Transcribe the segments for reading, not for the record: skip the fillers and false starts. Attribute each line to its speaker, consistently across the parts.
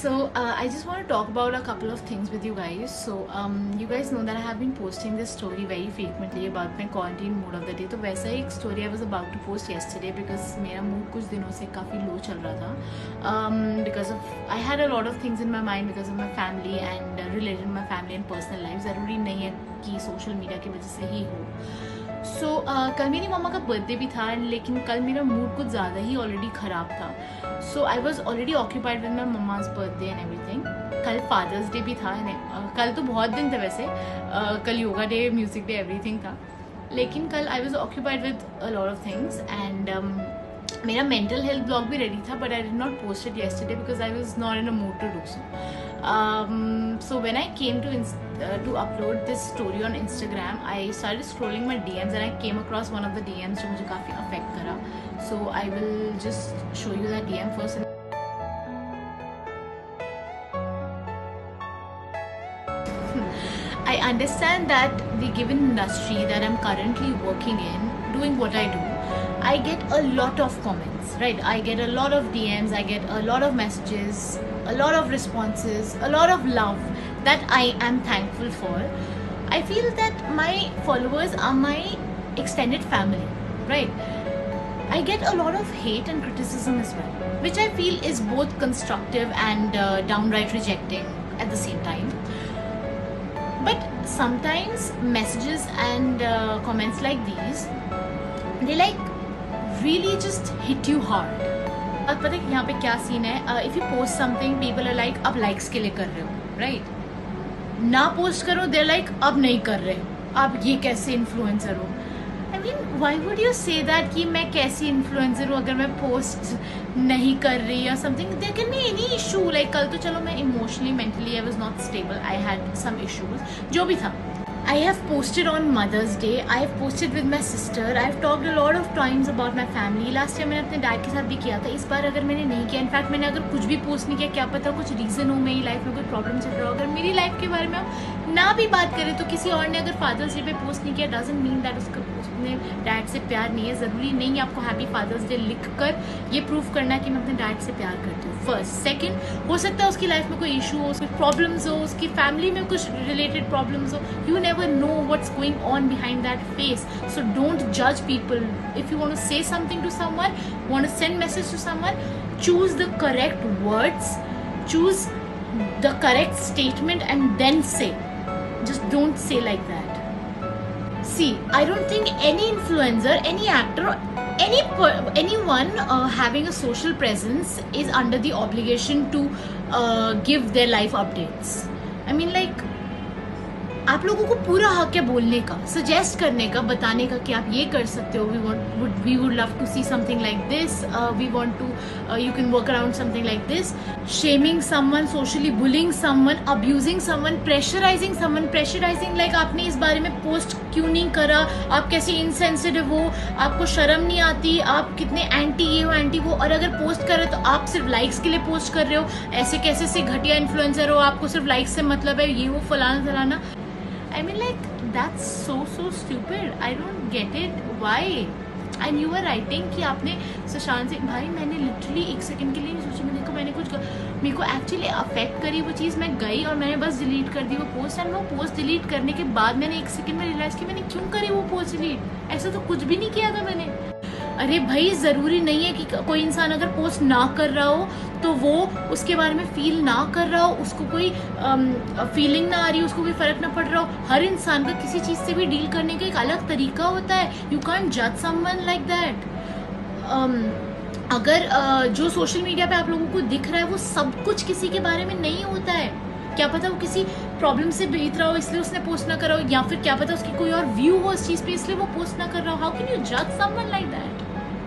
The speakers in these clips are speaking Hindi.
Speaker 1: So I just want to talk about a couple of things with you guys. So you guys know that I have been posting this story very frequently about my quarantine mood of the day. तो वैसा ही एक story I was about to post yesterday because मेरा mood कुछ दिनों से काफ़ी low चल रहा था because of I had a lot of things in my mind because of my family and related to my family and personal life. ज़रूरी नहीं है कि social media की वजह से ही हो. सो कल मेरी मम्मा का बर्थडे भी था लेकिन कल मेरा मूड कुछ ज़्यादा ही ऑलरेडी ख़राब था. So I was already occupied with my mumma's birthday and everything. कल फादर्स डे भी था. कल तो बहुत दिन थे वैसे. कल yoga day, music day, everything था. लेकिन कल I was occupied with a lot of things and मेरा मेंटल हेल्थ ब्लॉग भी रेडी था but I did not post it yesterday because I was not in a mood to do so. So when I came to upload this story on Instagram, I started scrolling my DMs and I came across one of the DMs जो मुझे काफ़ी affect करा. So I will just show you that DM first. I understand that the given industry that I'm currently working in, doing what I do, I get a lot of comments, right? I get a lot of DMs, I get a lot of messages, a lot of responses, a lot of love that I am thankful for. I feel that my followers are my extended family, right? I get a lot of hate and criticism as well, which I feel is both constructive and downright rejecting at the same time. But sometimes messages and comments like these, they like really just hit you hard. अब पता है यहाँ पे क्या सीन है. If you post something people are like अब लाइक्स के लिए कर रहे हो, राइट? ना पोस्ट करो देर लाइक अब नहीं कर रहे, आप ये कैसे इन्फ्लुएंसर हो. I mean why would you say that कि मैं कैसी इन्फ्लुएंसर हूँ अगर मैं पोस्ट नहीं कर रही या something. There can be any issue. Like कल तो चलो मैं emotionally mentally I was not stable, I had some issues, जो भी था. I have posted on Mother's Day. I have posted with my sister. I have talked a lot of times about my family. Last year मैंने अपने डैड के साथ भी किया था. इस बार अगर मैंने नहीं किया, इनफैक्ट मैंने अगर कुछ भी पोस्ट नहीं किया, क्या पता कुछ रीज़न हो मेरी लाइफ में कोई प्रॉब्लम चल रहा हो. अगर मेरी लाइफ के बारे में हम ना भी बात करें तो किसी और ने अगर फादर्स डे पे पोस्ट नहीं किया डजंट मीन दैट उसका उसने डैड से प्यार नहीं है. ज़रूरी नहीं है आपको हैप्पी फादर्स डे लिख कर ये प्रूव करना कि मैं अपने डैड से प्यार करती हूँ. फर्स्ट. सेकेंड, हो सकता है उसकी लाइफ में कोई इशू हो, उसकी प्रॉब्लम्स हो, उसकी फैमिली में कुछ रिलेटेड प्रॉब्लम्स हो. You never know what's going on behind that face. So don't judge people. If you want to say something to someone, want to send message to someone, choose the correct words, choose the correct statement and then say. Just don't say like that. See, I don't think any influencer, any actor, anyone having a social presence is under the obligation to give their life updates. I mean like आप लोगों को पूरा हक है बोलने का, सजेस्ट करने का, बताने का कि आप ये कर सकते हो. We would love to see something like this. We want to you can work around something like this. Shaming someone, socially bullying someone, abusing someone, pressurising someone. Pressurising like आपने इस बारे में पोस्ट क्यों नहीं करा, आप कैसे इनसेंसिटिव हो, आपको शर्म नहीं आती, आप कितने एंटी ये हो एंटी वो, और अगर पोस्ट कर रहे हो तो आप सिर्फ लाइक्स के लिए पोस्ट कर रहे हो. ऐसे कैसे से घटिया इन्फ्लुएंसर हो, आपको सिर्फ लाइक्स से मतलब है, ये वो फलाना फलाना. I mean like that's so stupid. I don't get it. Why? And you were writing कि आपने सुशांत सिंह भाई, मैंने लिटरली एक सेकंड के लिए नहीं सोचा. मैंने कुछ मेरे को एक्चुअली अफेक्ट करी वो चीज़. मैं गई और मैंने बस डिलीट कर दी वो पोस्ट. एंड वो पोस्ट डिलीट करने के बाद मैंने एक सेकंड में रियलाइज़ कि मैंने क्यों करी वो पोस्ट डिलीट. ऐसा तो कुछ भी नहीं किया था मैंने. अरे भाई ज़रूरी नहीं है कि कोई इंसान अगर पोस्ट ना कर रहा हो तो वो उसके बारे में फील ना कर रहा हो, उसको कोई फीलिंग ना आ रही हो, उसको कोई फ़र्क ना पड़ रहा हो. हर इंसान का किसी चीज़ से भी डील करने का एक अलग तरीका होता है. यू कांट जज समवन लाइक दैट. अगर जो सोशल मीडिया पे आप लोगों को दिख रहा है वो सब कुछ किसी के बारे में नहीं होता है. क्या पता वो किसी प्रॉब्लम से बीत रहा हो इसलिए उसने पोस्ट ना करा हो, या फिर क्या पता उसकी कोई और व्यू हो इस चीज़ पे इसलिए वो पोस्ट ना कर रहा हो. हाउ कैन यू जज समवन लाइक दैट.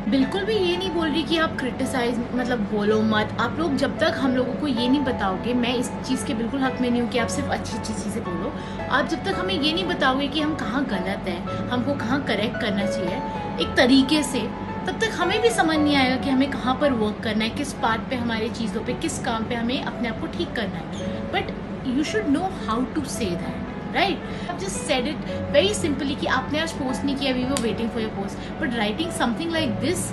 Speaker 1: बिल्कुल भी ये नहीं बोल रही कि आप क्रिटिसाइज मतलब बोलो मत. आप लोग जब तक हम लोगों को ये नहीं बताओगे, मैं इस चीज़ के बिल्कुल हक में नहीं हूँ कि आप सिर्फ अच्छी अच्छी चीज़ें बोलो. आप जब तक हमें ये नहीं बताओगे कि हम कहाँ गलत हैं, हमको कहाँ करेक्ट करना चाहिए एक तरीके से, तब तक हमें भी समझ नहीं आएगा कि हमें कहाँ पर वर्क करना है, किस पार्ट पे हमारी चीज़ों पे, किस काम पे हमें अपने आप को ठीक करना है. But you should know how to say that. right? I've just said it very simply कि आपने आज post नहीं किया, we were waiting for your post. But writing something like this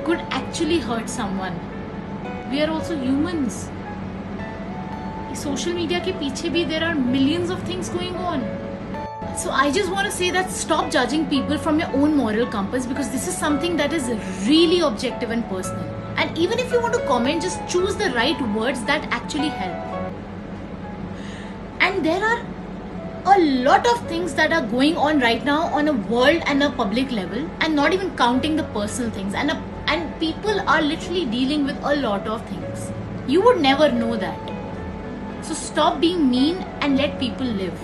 Speaker 1: could actually hurt someone. We are also humans. social media के पीछे भी there are millions of things going on. So I just want to say that stop judging people from your own moral compass, because this is something that is really objective and personal. And even if you want to comment, just choose the right words that actually help. And there are a lot of things that are going on right now on a world and a public level, and not even counting the personal things, and people are literally dealing with a lot of things. You would never know that. So stop being mean and let people live.